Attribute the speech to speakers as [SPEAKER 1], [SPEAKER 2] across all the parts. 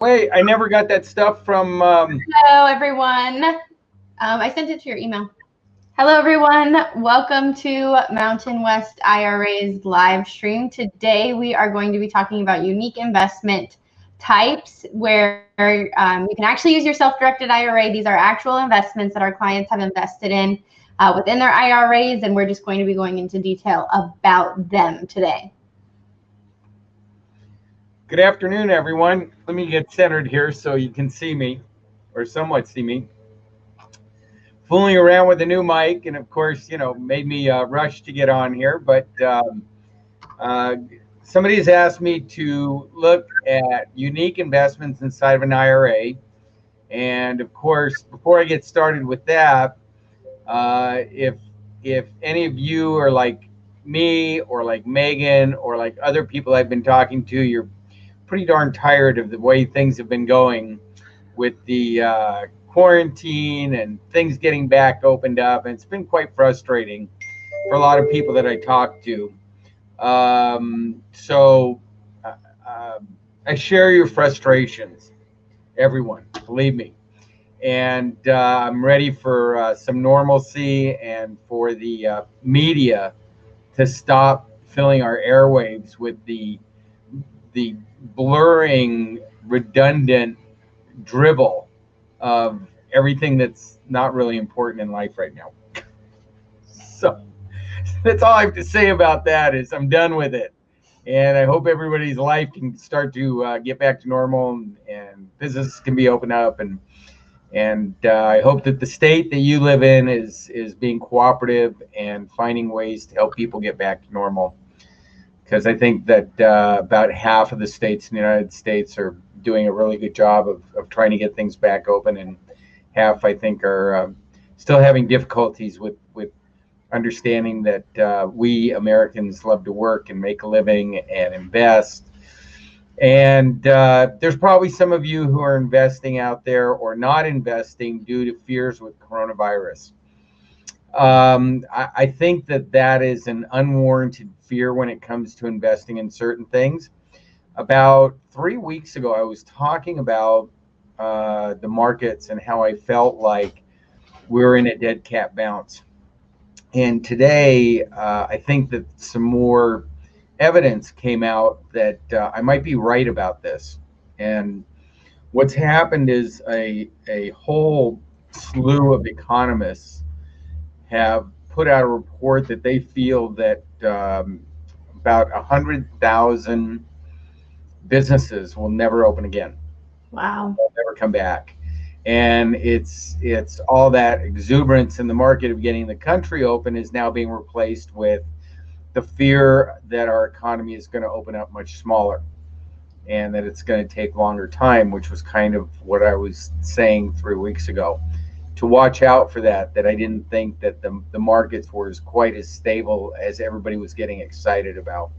[SPEAKER 1] Wait, I never got that stuff from.
[SPEAKER 2] Hello, everyone. I sent it to your email. Hello, everyone. Welcome to Mountain West IRA's live stream. Today, we are going to be talking about unique investment types where you can actually use your self-directed IRA. These are actual investments that our clients have invested in within their IRAs, and we're just going to be going into detail about them today.
[SPEAKER 1] Good afternoon, everyone. Let me get centered here so you can see me, or somewhat see me. Fooling around with a new mic, and of course, made me rush to get on here. But somebody has asked me to look at unique investments inside of an IRA, and of course, before I get started with that, if any of you are like me, or like Megan, or like other people I've been talking to, you're pretty darn tired of the way things have been going with the quarantine and things getting back opened up, and it's been quite frustrating for a lot of people that I talk to. So I share your frustrations, everyone, believe me. And I'm ready for some normalcy and for the media to stop filling our airwaves with the blurring, redundant dribble of everything that's not really important in life right now. So that's all I have to say about that. Is I'm done with it, and I hope everybody's life can start to get back to normal, and businesses can be opened up, and I hope that the state that you live in is being cooperative and finding ways to help people get back to normal. Because I think that about half of the states in the United States are doing a really good job of trying to get things back open, and half, I think, are still having difficulties with understanding that we Americans love to work and make a living and invest. And there's probably some of you who are investing out there or not investing due to fears with coronavirus. I think that is an unwarranted fear when it comes to investing in certain things. About 3 weeks ago, I was talking about the markets and how I felt like we're in a dead cat bounce. And today, I think that some more evidence came out that I might be right about this. And what's happened is a whole slew of economists have put out a report that they feel that about 100,000 businesses will never open again.
[SPEAKER 2] Wow.
[SPEAKER 1] They'll never come back. And it's all that exuberance in the market of getting the country open is now being replaced with the fear that our economy is going to open up much smaller, and that it's going to take longer time, which was kind of what I was saying 3 weeks ago. To watch out for that I didn't think that the markets were quite as stable as everybody was getting excited about.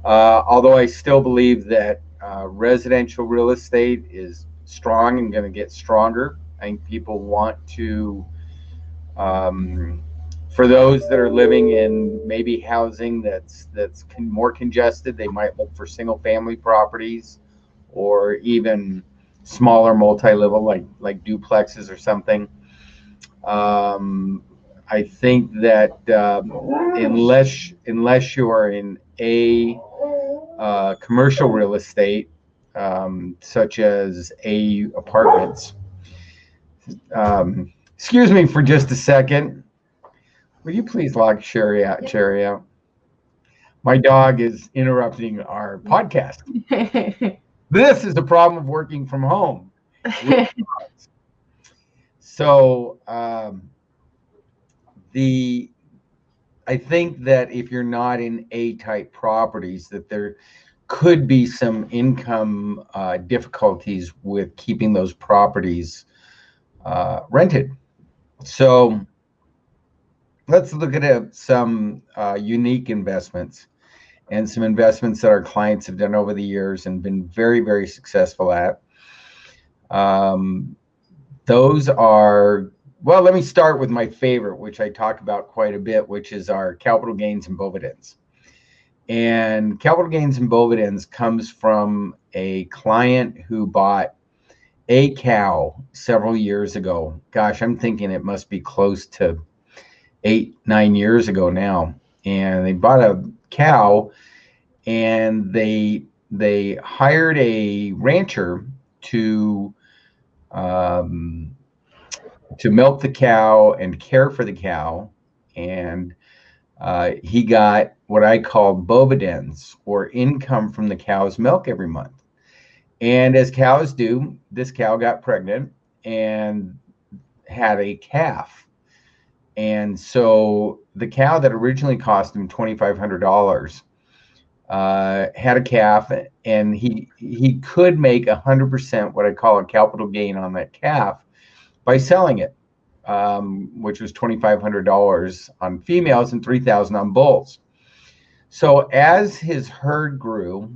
[SPEAKER 1] Although I still believe that residential real estate is strong and going to get stronger. I think people want to, for those that are living in maybe housing that's more congested, they might look for single family properties or even smaller multi-level like duplexes or something. I think that unless you are in a commercial real estate, such as apartments. Excuse me for just a second. Will you please log Sherry out? My dog is interrupting our podcast. This is the problem of working from home. So I think that if you're not in A-type properties, that there could be some income difficulties with keeping those properties rented. So let's look at some unique investments and some investments that our clients have done over the years and been very, very successful at. Those are, well, let me start with my favorite, which I talk about quite a bit, which is our capital gains and dividends. And capital gains and dividends comes from a client who bought a cow several years ago. Gosh, I'm thinking it must be close to 8-9 years ago now. And they bought a cow, and they hired a rancher to milk the cow and care for the cow. And he got what I call bovidends, or income from the cow's milk every month. And as cows do, this cow got pregnant and had a calf. And so the cow that originally cost him $2,500 had a calf, and he could make 100% what I call a capital gain on that calf by selling it, which was $2,500 on females and $3,000 on bulls. So as his herd grew,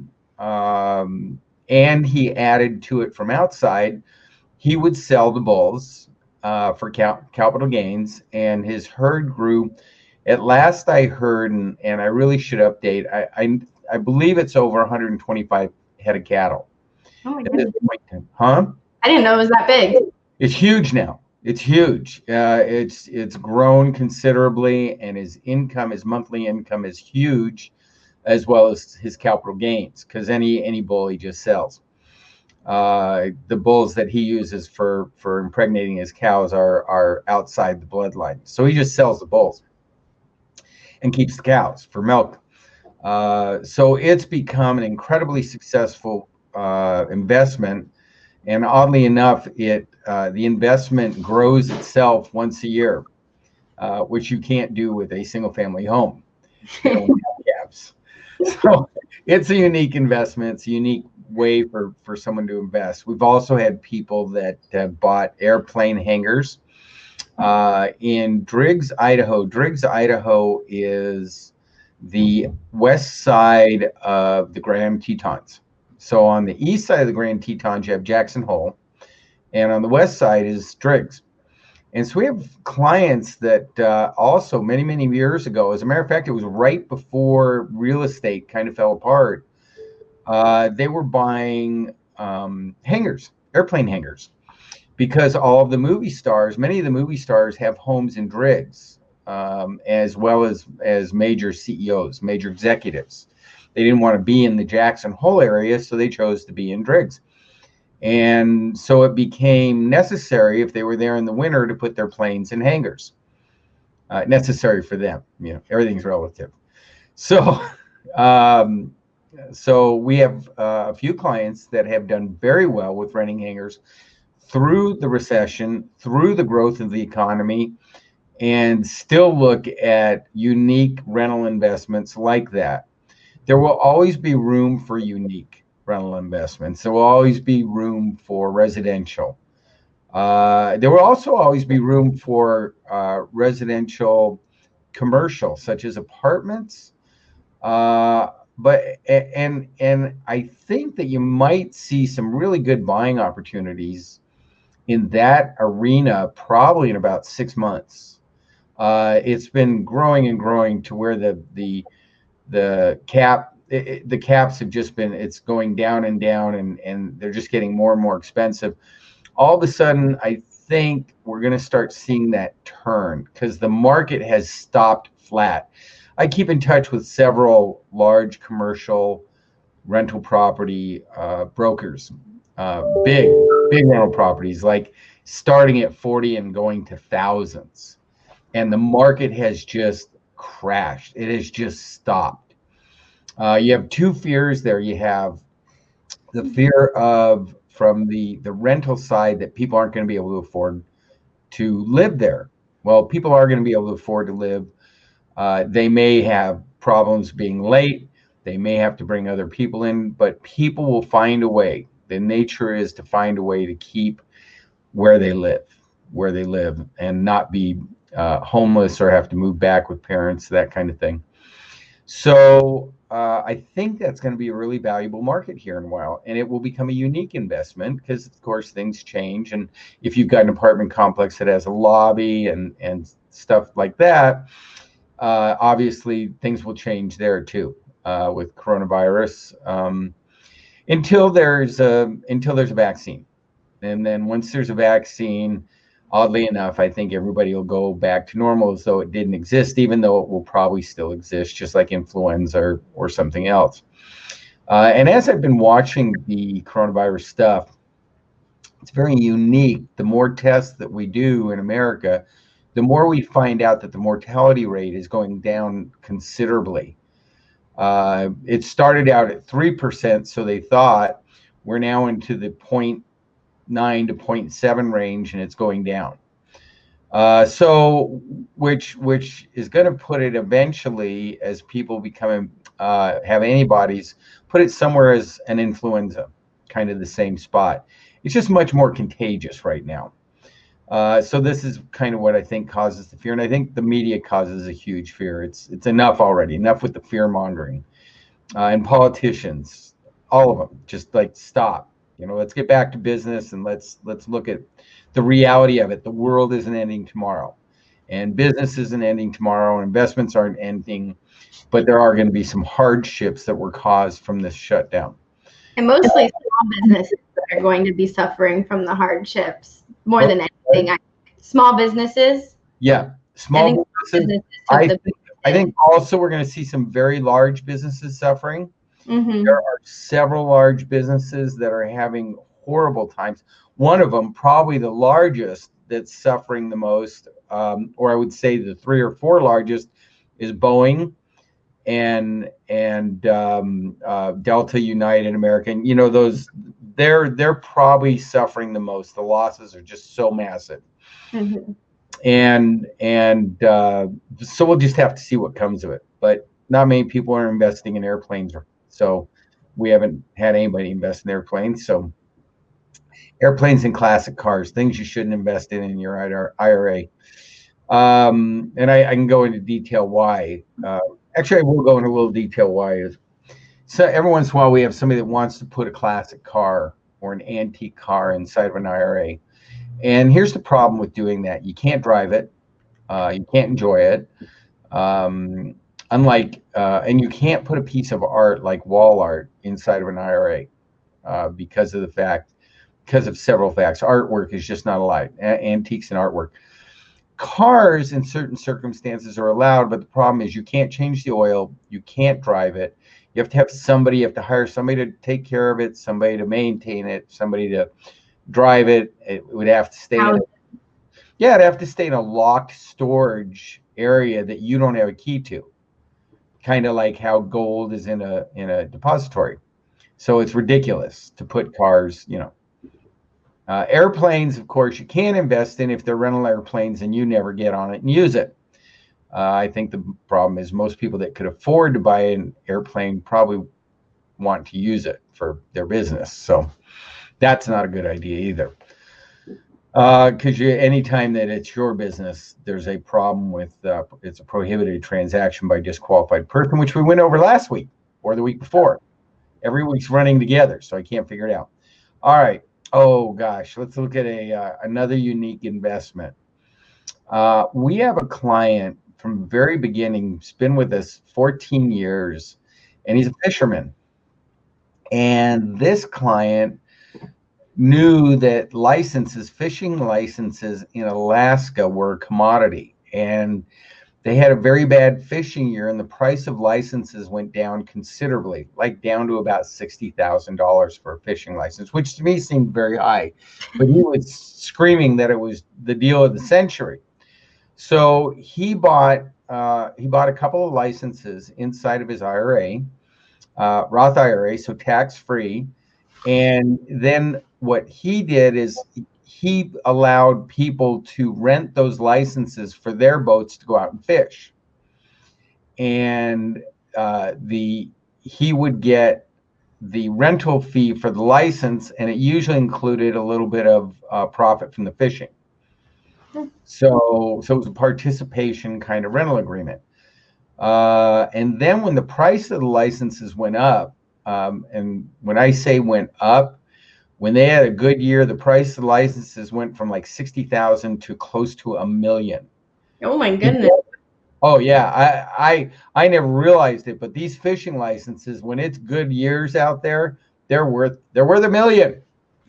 [SPEAKER 1] and he added to it from outside, he would sell the bulls for capital gains, and his herd grew. At last I heard, and I really should update, I believe it's over 125 head of cattle.
[SPEAKER 2] Oh my goodness.
[SPEAKER 1] Huh?
[SPEAKER 2] I didn't know it was that big.
[SPEAKER 1] It's huge now. It's huge. It's grown considerably, and his monthly income is huge, as well as his capital gains, because any bull he just sells. The bulls that he uses for impregnating his cows are outside the bloodline, so he just sells the bulls and keeps the cows for milk. So it's become an incredibly successful investment, and oddly enough, the investment grows itself once a year, which you can't do with a single-family home. You don't have calves. So it's a unique investment. It's a unique way for someone to invest. We've also had people that bought airplane hangars in Driggs, Idaho. Driggs, Idaho is the west side of the Grand Tetons. So on the east side of the Grand Tetons, you have Jackson Hole, and on the west side is Driggs. And so we have clients that also many years ago, as a matter of fact, it was right before real estate kind of fell apart. They were buying hangars, airplane hangars, because all of the movie stars, many of the movie stars have homes in Driggs, as well as major CEOs, major executives. They didn't want to be in the Jackson Hole area, so they chose to be in Driggs. And so it became necessary, if they were there in the winter, to put their planes in hangars. Necessary for them, everything's relative. So, so we have a few clients that have done very well with renting hangars through the recession, through the growth of the economy, and still look at unique rental investments like that. There will always be room for unique rental investments. There will always be room for residential. There will also always be room for residential commercial, such as apartments. But I think that you might see some really good buying opportunities in that arena probably in about 6 months. It's been growing and growing to where the caps have just been, it's going down and down, and they're just getting more and more expensive. All of a sudden, I think we're going to start seeing that turn, because the market has stopped flat. I keep in touch with several large commercial rental property brokers, big rental properties, like starting at 40 and going to thousands. And the market has just crashed. It has just stopped. You have two fears there. You have the fear of, from the rental side, that people aren't going to be able to afford to live there. Well, people are going to be able to afford to live. They may have problems being late. They may have to bring other people in, but people will find a way. The nature is to find a way to keep where they live, and not be homeless or have to move back with parents, that kind of thing. So I think that's going to be a really valuable market here in a while, and it will become a unique investment, because of course things change. And if you've got an apartment complex that has a lobby and stuff like that, obviously things will change there too, with coronavirus. until there's a vaccine. And then once there's a vaccine, oddly enough, I think everybody will go back to normal as though it didn't exist, even though it will probably still exist, just like influenza or something else. And as I've been watching the coronavirus stuff, it's very unique. The more tests that we do in America, the more we find out that the mortality rate is going down considerably. It started out at 3%, so they thought. We're now into the 0.9 to 0.7 range, and it's going down. So which is going to put it eventually, as people become have antibodies, put it somewhere as an influenza, kind of the same spot. It's just much more contagious right now. So this is kind of what I think causes the fear, and I think the media causes a huge fear. It's enough already. Enough with the fear mongering, and politicians, all of them, just like stop. Let's get back to business, and let's look at the reality of it. The world isn't ending tomorrow, and business isn't ending tomorrow, and investments aren't ending, but there are going to be some hardships that were caused from this shutdown.
[SPEAKER 2] And mostly small businesses are going to be suffering from the hardships more than anything. Small businesses.
[SPEAKER 1] Yeah, small businesses. I think also we're going to see some very large businesses suffering. Mm-hmm. There are several large businesses that are having horrible times. One of them, probably the largest, that's suffering the most, or I would say the 3 or 4 largest, is Boeing and Delta, United, American. Those they're probably suffering the most. The losses are just so massive. Mm-hmm. And so we'll just have to see what comes of it. But not many people are investing in airplanes, so we haven't had anybody invest in airplanes. So airplanes and classic cars, things you shouldn't invest in your IRA. And I can go into detail why. Actually, I will go into a little detail why. So every once in a while, we have somebody that wants to put a classic car or an antique car inside of an IRA. And here's the problem with doing that. You can't drive it. You can't enjoy it. And you can't put a piece of art like wall art inside of an IRA because of several facts. Artwork is just not allowed. Antiques and artwork. Cars in certain circumstances are allowed, but the problem is you can't change the oil. You can't drive it. You have to hire somebody to take care of it, somebody to maintain it, somebody to drive it. It would have to stay it'd have to stay in a locked storage area that you don't have a key to. Kind of like how gold is in a depository. So it's ridiculous to put cars, airplanes, of course, you can invest in if they're rental airplanes and you never get on it and use it. I think the problem is most people that could afford to buy an airplane probably want to use it for their business. So that's not a good idea either. Because anytime that it's your business, there's a problem with it's a prohibited transaction by disqualified person, which we went over last week or the week before. Every week's running together, so I can't figure it out. All right. Oh gosh, let's look at another unique investment. We have a client from the very beginning. He's been with us 14 years, and he's a fisherman. And this client knew that fishing licenses in Alaska were a commodity, and they had a very bad fishing year, and the price of licenses went down considerably, like down to about $60,000 for a fishing license, which to me seemed very high. But he was screaming that it was the deal of the century. So he bought a couple of licenses inside of his IRA, Roth IRA, so tax-free. And then what he did is he allowed people to rent those licenses for their boats to go out and fish. And he would get the rental fee for the license, and it usually included a little bit of profit from the fishing. So it was a participation kind of rental agreement. And then when the price of the licenses went up, and when I say went up, when they had a good year, the price of the licenses went from like 60,000 to close to $1 million.
[SPEAKER 2] Oh my goodness.
[SPEAKER 1] Oh yeah, I never realized it, but these fishing licenses, when it's good years out there, they're worth $1 million.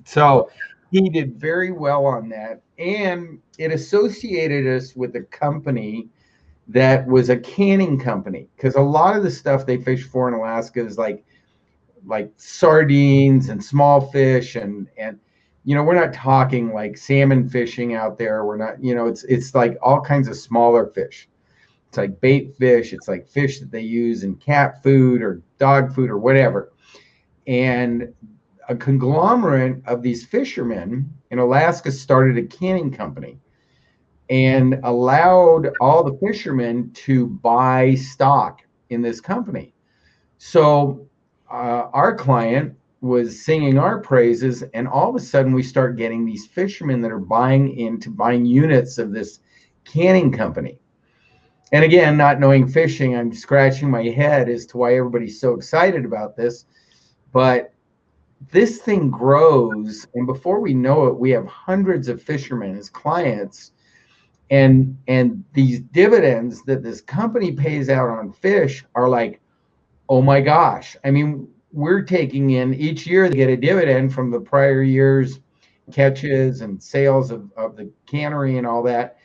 [SPEAKER 1] So he did very well on that, and it associated us with a company that was a canning company, because a lot of the stuff they fish for in Alaska is like sardines and small fish, and we're not talking like salmon fishing out there. We're not, it's like all kinds of smaller fish. It's like bait fish. It's like fish that they use in cat food or dog food or whatever. And a conglomerate of these fishermen in Alaska started a canning company and allowed all the fishermen to buy stock in this company. So our client was singing our praises, and all of a sudden we start getting these fishermen that are buying units of this canning company. And again, not knowing fishing, I'm scratching my head as to why everybody's so excited about this. But this thing grows, and before we know it, we have hundreds of fishermen as clients. And these dividends that this company pays out on fish are like, oh my gosh. I mean, we're taking in each year, they get a dividend from the prior year's catches and sales of the cannery and all that.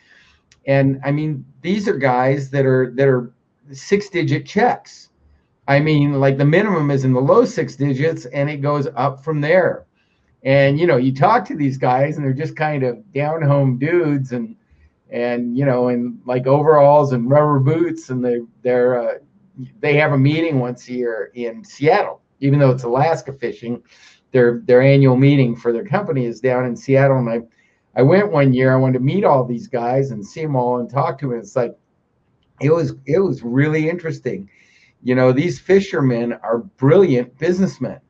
[SPEAKER 1] And I mean, these are guys that are 6-digit checks. I mean, like the minimum is in the low 6 digits and it goes up from there. And, you talk to these guys and they're just kind of down home dudes and in like overalls and rubber boots, and they have a meeting once a year in Seattle, even though it's Alaska fishing. Their annual meeting for their company is down in Seattle. And I went one year. I wanted to meet all these guys and see them all and talk to them. It's like, it was really interesting. These fishermen are brilliant businessmen,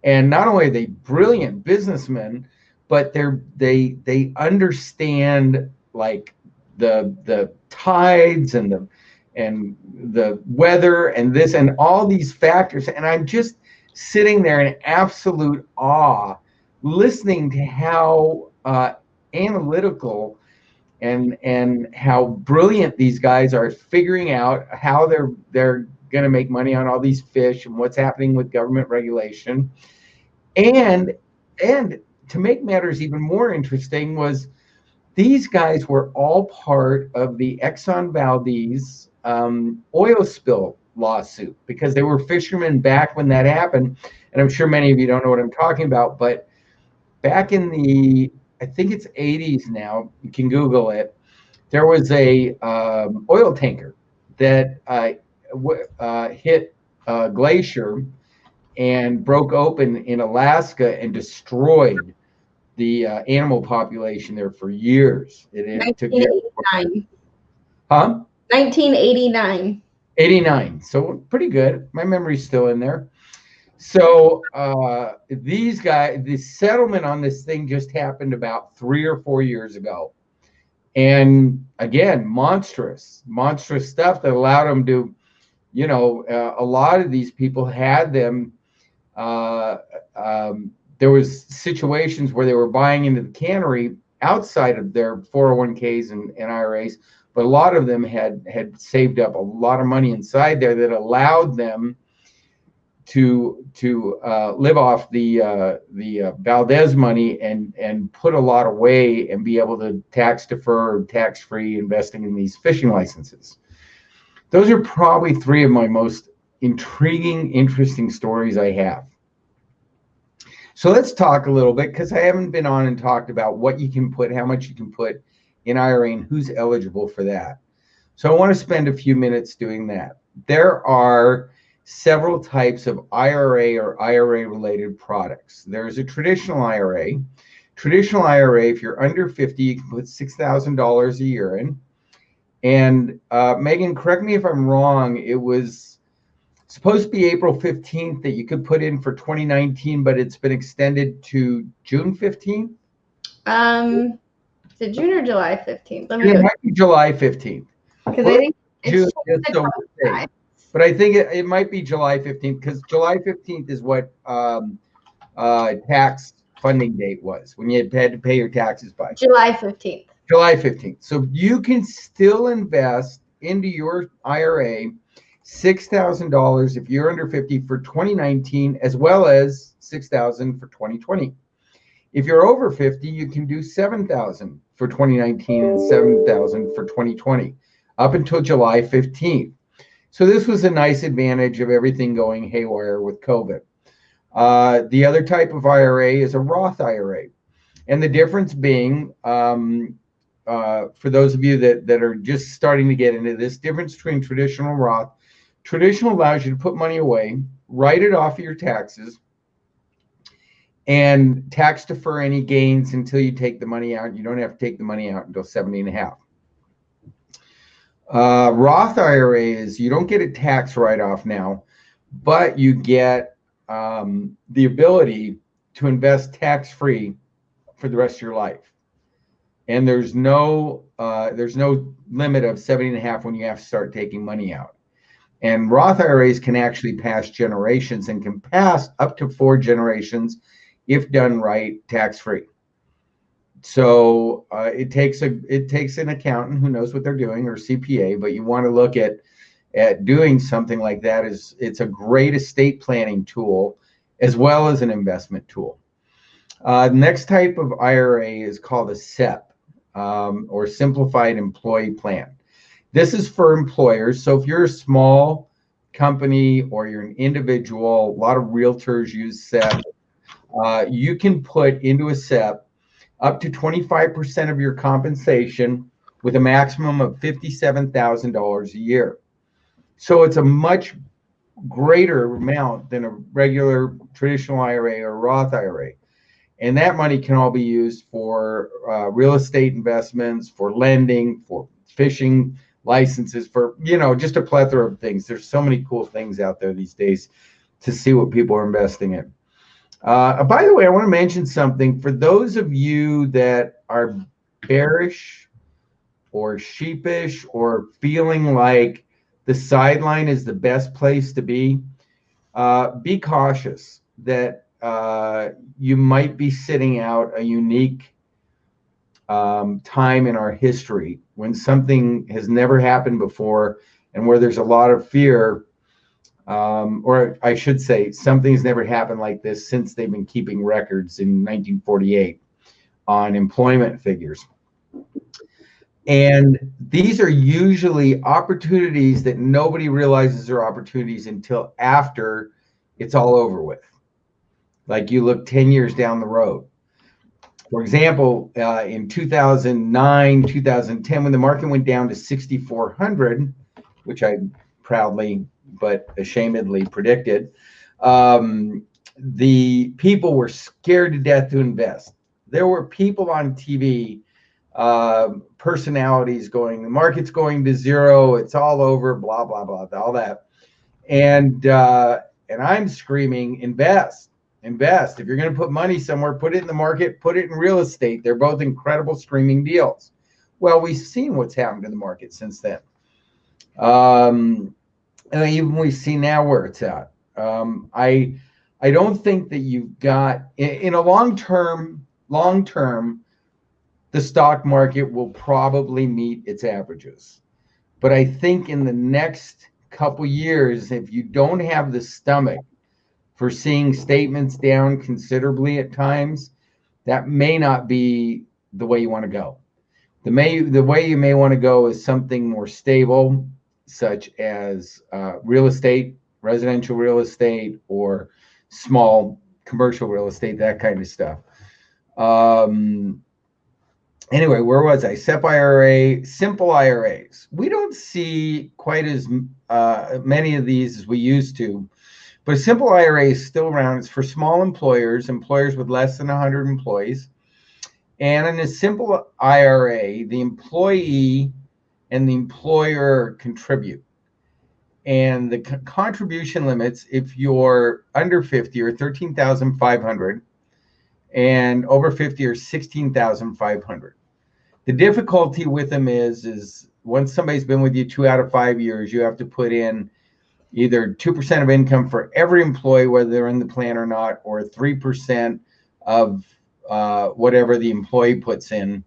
[SPEAKER 1] and not only are they brilliant businessmen, but they understand like the tides and the weather and this and all these factors. And I'm just sitting there in absolute awe, listening to how analytical and how brilliant these guys are figuring out how they're going to make money on all these fish and what's happening with government regulation. And to make matters even more interesting was these guys were all part of the Exxon Valdez oil spill lawsuit, because they were fishermen back when that happened. And I'm sure many of you don't know what I'm talking about, but back in the, I think it's 80s now, you can Google it, there was a oil tanker that hit a glacier and broke open in Alaska and destroyed the animal population there for years. It took
[SPEAKER 2] 1989.
[SPEAKER 1] Huh?
[SPEAKER 2] 1989.
[SPEAKER 1] 89. So pretty good. My memory's still in there. So these guys, the settlement on this thing just happened about 3 or 4 years ago. And again, monstrous stuff that allowed them to, a lot of these people had them. There was situations where they were buying into the cannery outside of their 401ks and IRAs, but a lot of them had saved up a lot of money inside there that allowed them to live off the Valdez money and put a lot away and be able to tax defer, tax-free investing in these fishing licenses. Those are probably 3 of my most intriguing, interesting stories I have. So let's talk a little bit, because I haven't been on and talked about what you can put, how much you can put in IRA and who's eligible for that. So I want to spend a few minutes doing that. There are several types of IRA or IRA related products. There's a traditional IRA. Traditional IRA, if you're under 50, you can put $6,000 a year in. And Megan, correct me if I'm wrong, it was supposed to be April 15th that you could put in for 2019, but it's been extended to June 15th?
[SPEAKER 2] Is it June or July 15th?
[SPEAKER 1] It might be July 15th.
[SPEAKER 2] Because I think it's
[SPEAKER 1] June, but I think it might be July 15th, because July 15th is what tax funding date was, when you had to pay your taxes by.
[SPEAKER 2] July 15th.
[SPEAKER 1] July 15th. So you can still invest into your IRA $6,000 if you're under 50 for 2019, as well as $6,000 for 2020. If you're over 50, you can do $7,000 for 2019 and $7,000 for 2020, up until July 15th. So this was a nice advantage of everything going haywire with COVID. The other type of IRA is a Roth IRA. And the difference being, for those of you that are just starting to get into this, difference between traditional and Roth. Traditional allows you to put money away, write it off of your taxes, and tax defer any gains until you take the money out. You don't have to take the money out until 70 and a half. Roth IRA is you don't get a tax write-off now, but you get the ability to invest tax-free for the rest of your life. And there's no limit of 70 and a half when you have to start taking money out. And Roth IRAs can actually pass generations and can pass up to 4 generations if done right, tax-free. So it takes an accountant who knows what they're doing, or CPA, but you want to look at doing something like that. It's a great estate planning tool as well as an investment tool. Next type of IRA is called a SEP, or Simplified Employee Plan. This is for employers. So if you're a small company or you're an individual, a lot of realtors use SEP. You can put into a SEP up to 25% of your compensation with a maximum of $57,000 a year. So it's a much greater amount than a regular traditional IRA or Roth IRA. And that money can all be used for real estate investments, for lending, for fishing licenses, for, just a plethora of things. There's so many cool things out there these days to see what people are investing in. By the way, I want to mention something. For those of you that are bearish or sheepish or feeling like the sideline is the best place to be cautious that you might be sitting out a unique time in our history when something has never happened before, and where there's a lot of fear, or I should say something's never happened like this since they've been keeping records in 1948 on employment figures. And these are usually opportunities that nobody realizes are opportunities until after it's all over with. Like you look 10 years down the road. For example, in 2009, 2010, when the market went down to 6,400, which I proudly but ashamedly predicted, the people were scared to death to invest. There were people on TV, personalities going, the market's going to zero, it's all over, blah, blah, blah, all that. And I'm screaming, invest. If you're going to put money somewhere, put it in the market, put it in real estate. They're both incredible screaming deals. Well, we've seen what's happened to the market since then. And even we see now where it's at. I don't think that you've got, in a long term, the stock market will probably meet its averages. But I think in the next couple years, if you don't have the stomach for seeing statements down considerably at times, that may not be the way you want to go. The way you may want to go is something more stable, such as real estate, residential real estate, or small commercial real estate, that kind of stuff. Anyway, where was I? SEP IRA, simple IRAs. We don't see quite as many of these as we used to. But a simple IRA is still around. It's for small employers with less than 100 employees. And in a simple IRA, the employee and the employer contribute. And the contribution limits, if you're under 50, are $13,500, and over 50 are $16,500. The difficulty with them is once somebody's been with you 2 out of 5 years, you have to put in either 2% of income for every employee, whether they're in the plan or not, or 3% of whatever the employee puts in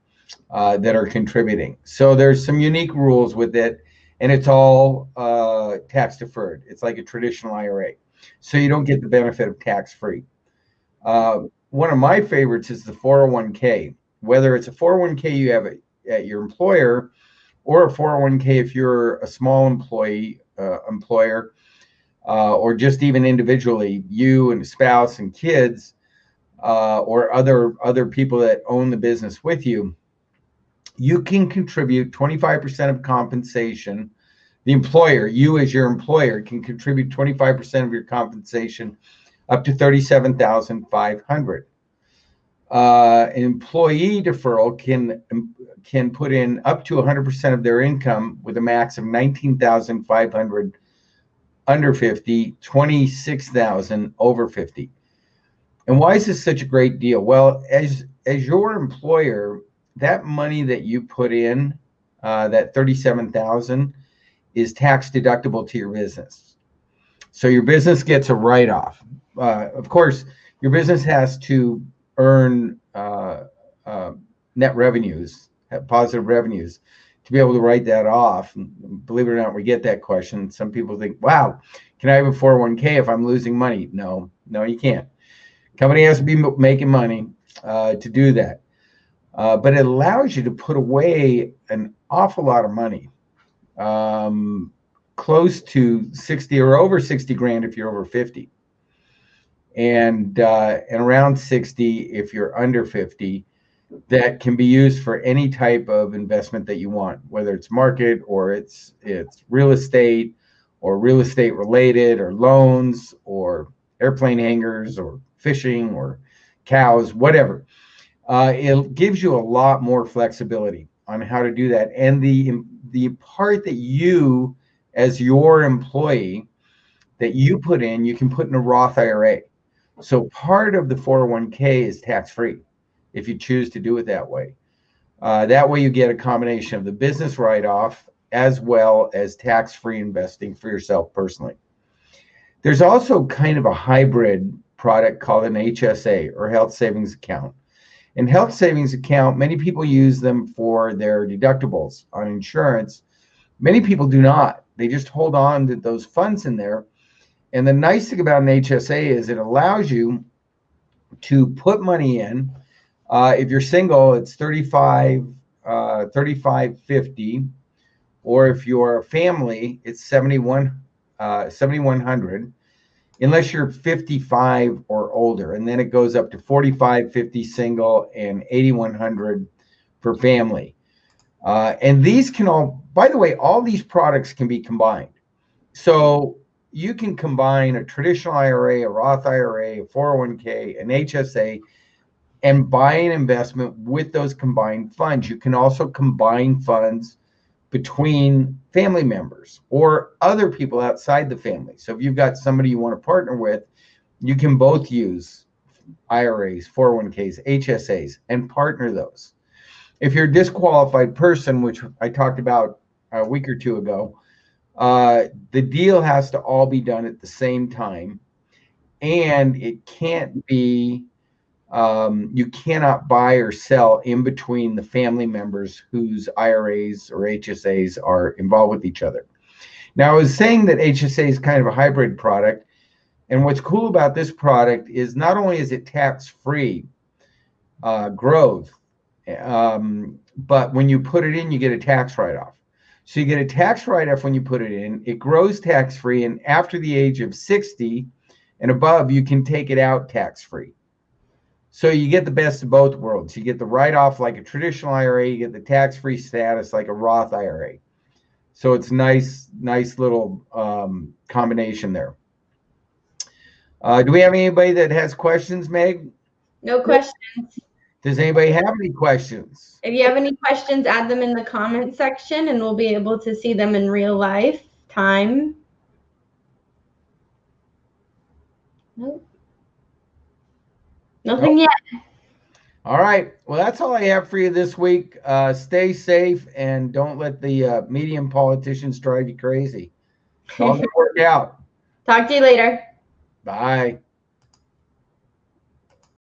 [SPEAKER 1] that are contributing. So there's some unique rules with it. and it's all tax deferred. It's like a traditional IRA. So you don't get the benefit of tax-free. One of my favorites is the 401k. Whether it's a 401k you have at your employer, or a 401k if you're a small employer, or just even individually, you and a spouse and kids, or other people that own the business with you, you can contribute 25% of compensation. The employer, you as your employer, can contribute 25% of your compensation up to $37,500. An employee deferral can put in up to 100% of their income with a max of $19,500 under 50, $26,000 over 50. And why is this such a great deal? Well, as your employer, that money that you put in, that $37,000, is tax deductible to your business. So your business gets a write-off. Of course, your business has to earn net revenues, have positive revenues, to be able to write that off. And believe it or not, we get that question. Some people think, wow, can I have a 401k if I'm losing money? No, you can't. Company has to be making money to do that. But it allows you to put away an awful lot of money, close to 60 or over 60 grand if you're over 50, and around 60 if you're under 50. That can be used for any type of investment that you want, whether it's market or it's real estate or real estate related, or loans or airplane hangars or fishing or cows, whatever. It gives you a lot more flexibility on how to do that. And the part that you, as your employee, that you put in, you can put in a Roth IRA. So part of the 401k is tax-free if you choose to do it that way. That way you get a combination of the business write-off as well as tax-free investing for yourself personally. There's also kind of a hybrid product called an HSA, or health savings account. And health savings account, many people use them for their deductibles on insurance. Many people do not. They just hold on to those funds in there. And the nice thing about an HSA is it allows you to put money in. If you're single, it's $35.50, or if you're a family, it's $7,100, unless you're 55 or older, and then it goes up to $45.50 single and $8,100 for family. And these can all, by the way, all these products can be combined. So you can combine a traditional IRA, a Roth IRA, a 401k, an HSA, and buy an investment with those combined funds. You can also combine funds between family members or other people outside the family. So if you've got somebody you want to partner with, you can both use IRAs, 401ks, HSAs, and partner those. If you're a disqualified person, which I talked about a week or two ago, the deal has to all be done at the same time, and it can't be, you cannot buy or sell in between the family members whose IRAs or HSAs are involved with each other. Now, I was saying that HSA is kind of a hybrid product, and what's cool about this product is not only is it tax-free growth, but when you put it in, you get a tax write-off. So you get a tax write-off when you put it in. It grows tax-free, and after the age of 60 and above, you can take it out tax-free. So you get the best of both worlds. You get the write-off like a traditional IRA. You get the tax-free status like a Roth IRA. So it's nice little combination there. Do we have anybody that has questions, Meg?
[SPEAKER 2] No questions.
[SPEAKER 1] Does anybody have any questions?
[SPEAKER 2] If you have any questions, add them in the comment section, and we'll be able to see them in real life time. Nope. Nothing yet.
[SPEAKER 1] All right. Well, that's all I have for you this week. Stay safe and don't let the medium politicians drive you crazy. It's all going to work out.
[SPEAKER 2] Talk to you later.
[SPEAKER 1] Bye.